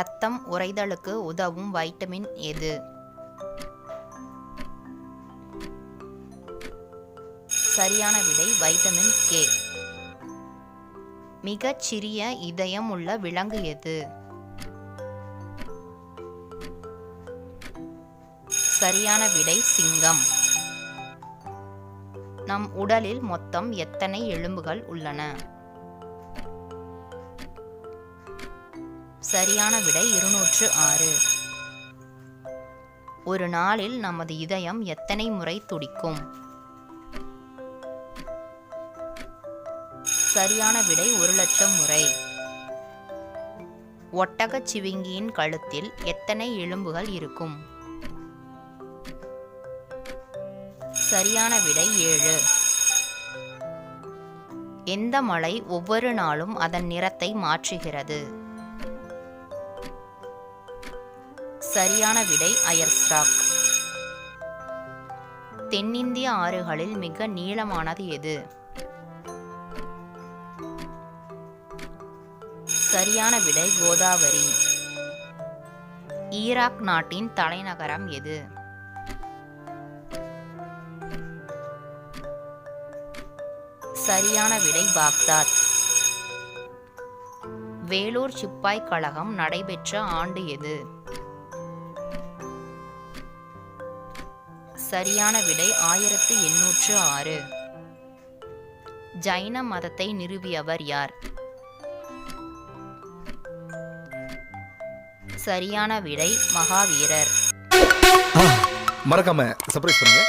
இரத்தம் உறைதலுக்கு உதவும் வைட்டமின் எது? சரியான விடை வைட்டமின் கே. மிகச் சிறிய இதயம் உள்ள விலங்கு எது? சரியான விடை சிங்கம். நம் உடலில் மொத்தம் எத்தனை எலும்புகள் உள்ளன? சரியான விடை 206. ஒரு நாளில் நமது இதயம் எத்தனை முறை துடிக்கும்? சரியான விடை 1,00,000 முறை. ஒட்டகச் சிவிங்கியின் கழுத்தில் எத்தனை எலும்புகள் இருக்கும்? சரியான விடை 7. எந்த மலை ஒவ்வொரு நாளும் அதன் நிறத்தை மாற்றுகிறது? சரியான விடை அயர்ஸ்டாக். தென்னிந்திய ஆறுகளில் மிக நீளமானது எது? சரியான விடை கோதாவரி. ஈராக் நாட்டின் தலைநகரம் எது? சரியான விடை பாக்தாத். வேலூர் சிப்பாய் கழகம் நடைபெற்ற ஆண்டு எது? சரியான விடை 1806. ஜைன மதத்தை நிறுவியவர் யார்? சரியான விடை மகாவீரர். மறக்காம சர்ப்ரைஸ் பண்ணுங்க.